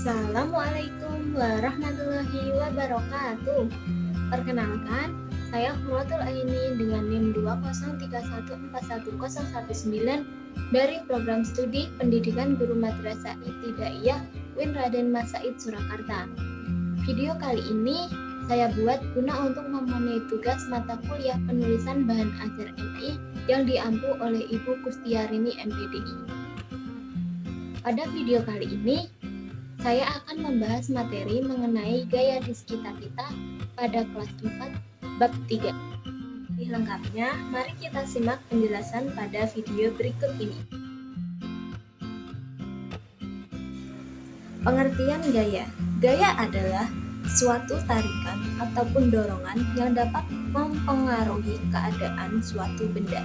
Assalamualaikum warahmatullahi wabarakatuh. Perkenalkan, saya Khulatul Aini dengan NIM 203141019 dari Program Studi Pendidikan Guru Madrasah Ibtidaiyah UIN Raden Mas Said Surakarta. Video kali ini saya buat guna untuk memenuhi tugas mata kuliah penulisan bahan ajar MI yang diampu oleh Ibu Kustiarini MPDI. Pada video kali ini, saya akan membahas materi mengenai gaya di sekitar kita pada kelas 4 bab 3. Lebih lengkapnya, mari kita simak penjelasan pada video berikut ini. Pengertian gaya. Gaya adalah suatu tarikan ataupun dorongan yang dapat mempengaruhi keadaan suatu benda.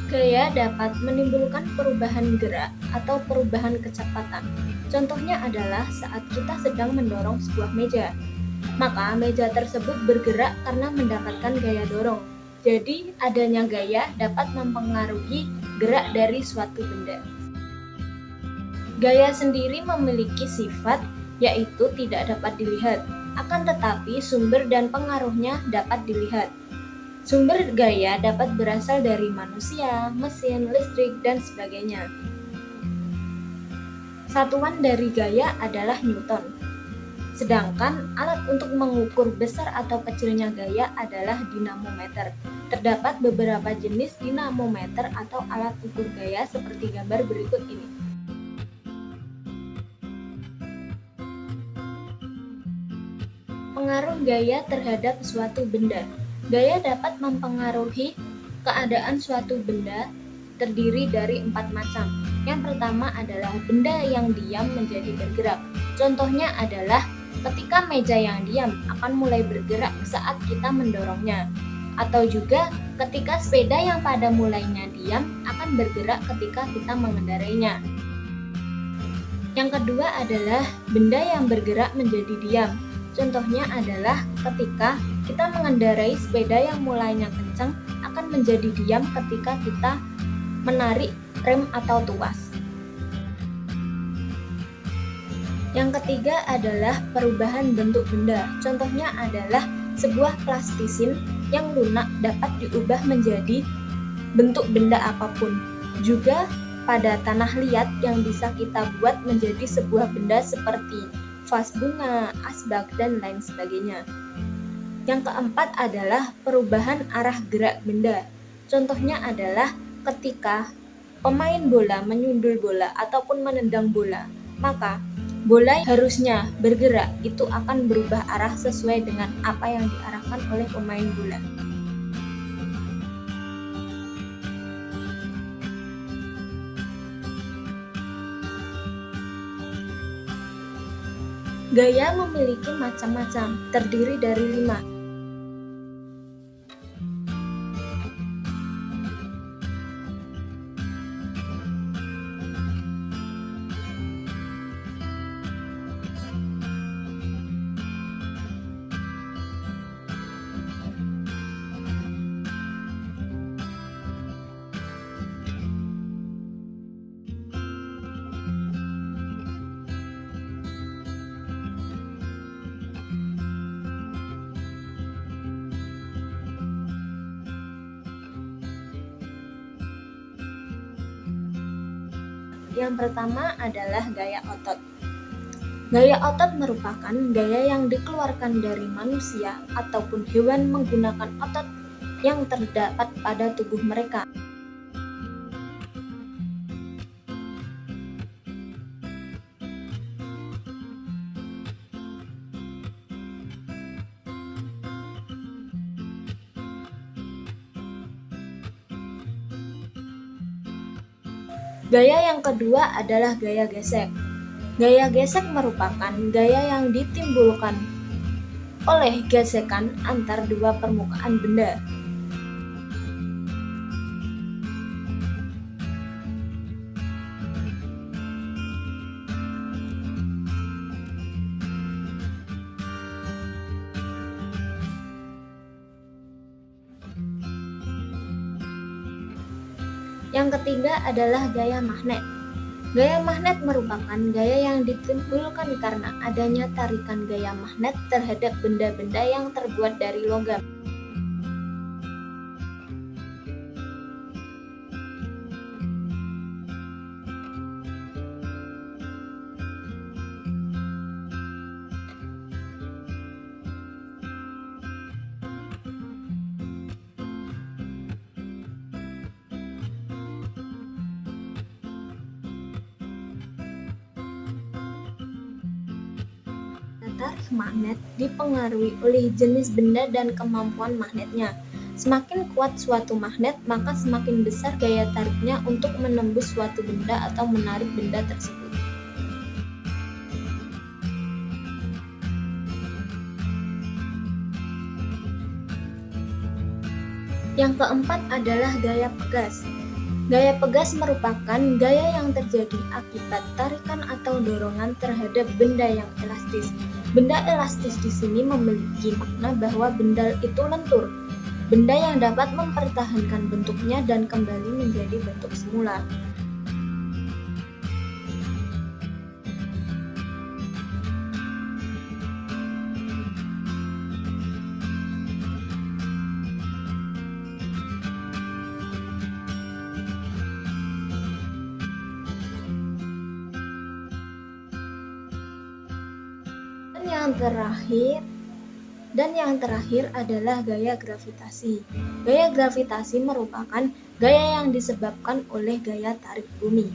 Gaya dapat menimbulkan perubahan gerak atau perubahan kecepatan. Contohnya adalah saat kita sedang mendorong sebuah meja. Maka meja tersebut bergerak karena mendapatkan gaya dorong. Jadi adanya gaya dapat mempengaruhi gerak dari suatu benda. Gaya sendiri memiliki sifat yaitu tidak dapat dilihat. Akan tetapi sumber dan pengaruhnya dapat dilihat. Sumber gaya dapat berasal dari manusia, mesin, listrik, dan sebagainya. Satuan dari gaya adalah Newton. Sedangkan alat untuk mengukur besar atau kecilnya gaya adalah dinamometer. Terdapat beberapa jenis dinamometer atau alat ukur gaya seperti gambar berikut ini. Pengaruh gaya terhadap suatu benda. Gaya dapat mempengaruhi keadaan suatu benda terdiri dari 4 macam. Yang pertama adalah benda yang diam menjadi bergerak. Contohnya adalah ketika meja yang diam akan mulai bergerak saat kita mendorongnya. Atau juga ketika sepeda yang pada mulainya diam akan bergerak ketika kita mengendarainya. Yang kedua adalah benda yang bergerak menjadi diam. Contohnya adalah ketika kita mengendarai sepeda yang mulainya kencang akan menjadi diam ketika kita menarik rem atau tuas. Yang ketiga adalah perubahan bentuk benda. Contohnya adalah sebuah plastisin yang lunak dapat diubah menjadi bentuk benda apapun. Juga pada tanah liat yang bisa kita buat menjadi sebuah benda seperti vas bunga, asbak, dan lain sebagainya. Yang keempat adalah perubahan arah gerak benda. Contohnya adalah ketika pemain bola menyundul bola ataupun menendang bola, maka bola harusnya bergerak, itu akan berubah arah sesuai dengan apa yang diarahkan oleh pemain bola. Gaya memiliki macam-macam, terdiri dari 5. Yang pertama adalah gaya otot. Gaya otot merupakan gaya yang dikeluarkan dari manusia ataupun hewan menggunakan otot yang terdapat pada tubuh mereka. Gaya yang kedua adalah gaya gesek. Gaya gesek merupakan gaya yang ditimbulkan oleh gesekan antar dua permukaan benda. Yang ketiga adalah gaya magnet. Gaya magnet merupakan gaya yang ditimbulkan karena adanya tarikan gaya magnet terhadap benda-benda yang terbuat dari logam. Tarik magnet dipengaruhi oleh jenis benda dan kemampuan magnetnya. Semakin kuat suatu magnet, maka semakin besar gaya tariknya untuk menembus suatu benda atau menarik benda tersebut. Yang keempat adalah gaya pegas. Gaya pegas merupakan gaya yang terjadi akibat tarikan atau dorongan terhadap benda yang elastis. Benda elastis di sini memiliki makna bahwa benda itu lentur, benda yang dapat mempertahankan bentuknya dan kembali menjadi bentuk semula. Dan yang terakhir adalah gaya gravitasi. Gaya gravitasi merupakan gaya yang disebabkan oleh gaya tarik bumi.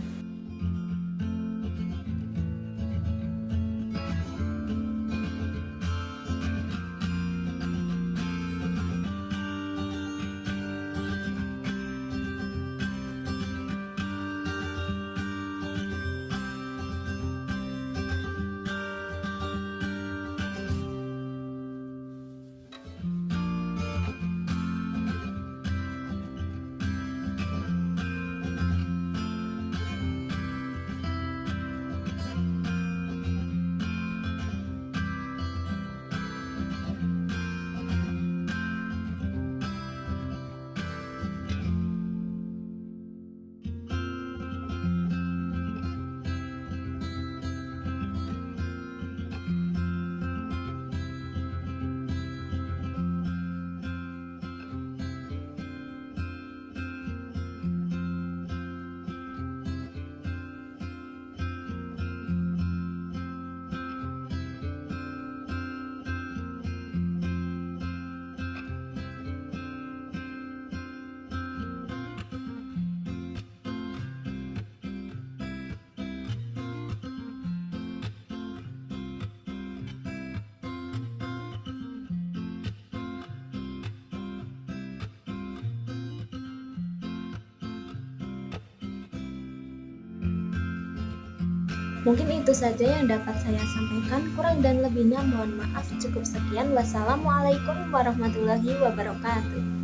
Mungkin itu saja yang dapat saya sampaikan. Kurang dan lebihnya mohon maaf. Cukup sekian. Wassalamualaikum warahmatullahi wabarakatuh.